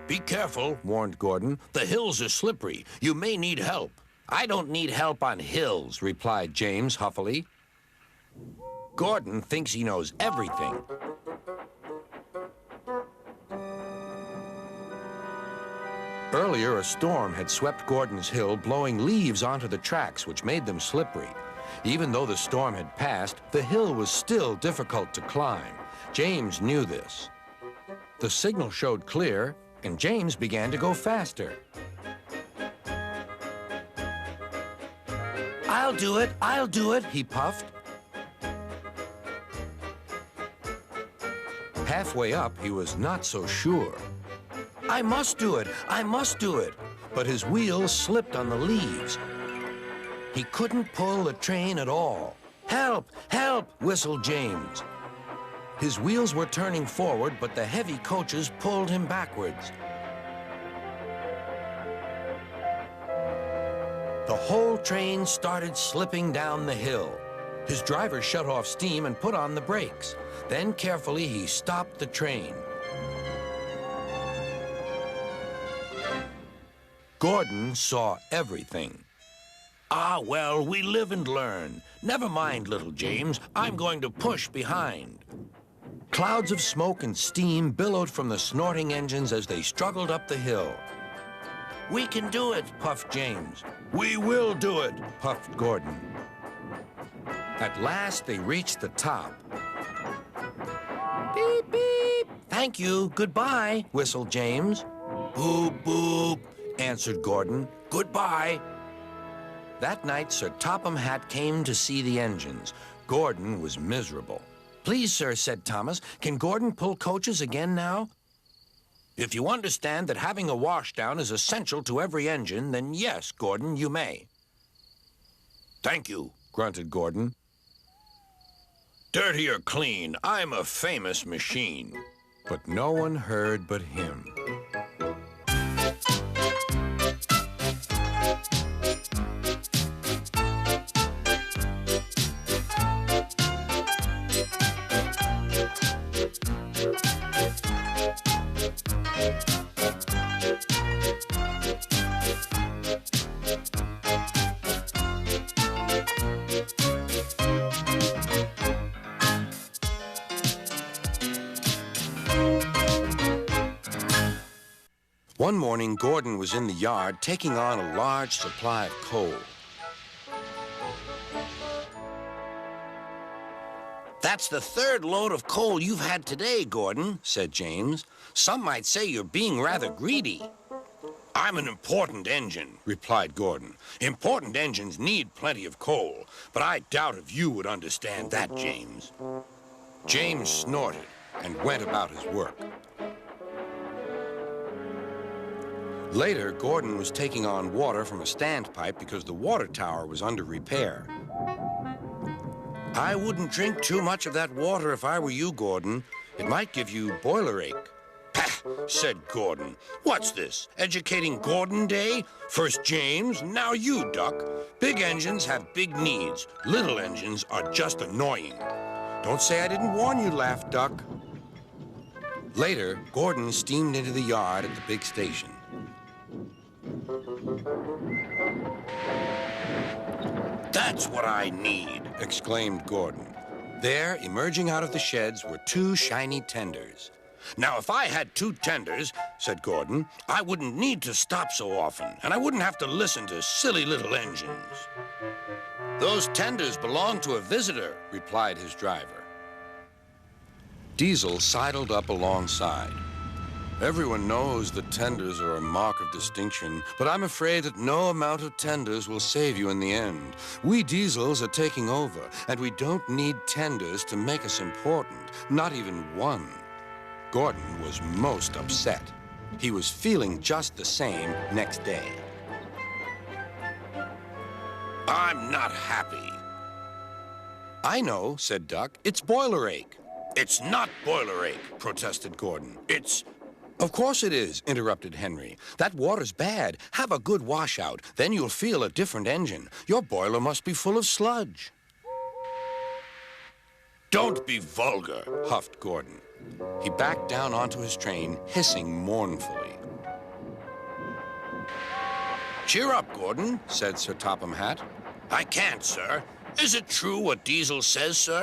Be careful, warned Gordon. The hills are slippery. You may need help. I don't need help on hills, replied James huffily. Gordon thinks he knows everything. Earlier, a storm had swept Gordon's hill, blowing leaves onto the tracks, which made them slippery. Even though the storm had passed, the hill was still difficult to climb. James knew this. The signal showed clear, and James began to go faster. I'll do it, he puffed. Halfway up, he was not so sure. I must do it, but his wheels slipped on the leaves. He couldn't pull the train at all. Help, help, whistled James. His wheels were turning forward, but the heavy coaches pulled him backwards. The whole train started slipping down the hill. His driver shut off steam and put on the brakes. Then carefully he stopped the train. Gordon saw everything. Ah, well, we live and learn. Never mind, little James. I'm going to push behind. Clouds of smoke and steam billowed from the snorting engines as they struggled up the hill. We can do it, puffed James. We will do it, puffed Gordon. At last, they reached the top. Beep, beep. Thank you. Goodbye, whistled James. Boop, boop, answered Gordon. Goodbye. That night, Sir Topham Hatt came to see the engines. Gordon was miserable. Please, sir, said Thomas, can Gordon pull coaches again now? If you understand that having a washdown is essential to every engine, then yes, Gordon, you may. Thank you, grunted Gordon. Dirty or clean, I'm a famous machine. But no one heard but him. One morning, Gordon was in the yard taking on a large supply of coal. That's the third load of coal you've had today, Gordon, said James. Some might say you're being rather greedy. I'm an important engine, replied Gordon. Important engines need plenty of coal, but I doubt if you would understand that, James. James snorted and went about his work. Later, Gordon was taking on water from a standpipe because the water tower was under repair. I wouldn't drink too much of that water if I were you, Gordon. It might give you boiler ache. Pah, said Gordon. What's this, educating Gordon Day? First James, now you, Duck. Big engines have big needs. Little engines are just annoying. Don't say I didn't warn you, laughed Duck. Later, Gordon steamed into the yard at the big station. That's what I need, exclaimed Gordon. There, emerging out of the sheds, were two shiny tenders. Now, if I had two tenders, said Gordon, I wouldn't need to stop so often, and I wouldn't have to listen to silly little engines. Those tenders belong to a visitor, replied his driver. Diesel sidled up alongside. Everyone knows that tenders are a mark of distinction, but I'm afraid that no amount of tenders will save you in the end. We Diesels are taking over, and we don't need tenders to make us important, not even one. Gordon was most upset. He was feeling just the same next day. I'm not happy. I know, said Duck. It's boiler ache. It's not boiler ache, protested Gordon. It's... Of course it is, interrupted Henry. That water's bad. Have a good washout. Then you'll feel a different engine. Your boiler must be full of sludge. Don't be vulgar, huffed Gordon. He backed down onto his train, hissing mournfully. Cheer up, Gordon, said Sir Topham Hatt. I can't, sir. Is it true what Diesel says, sir?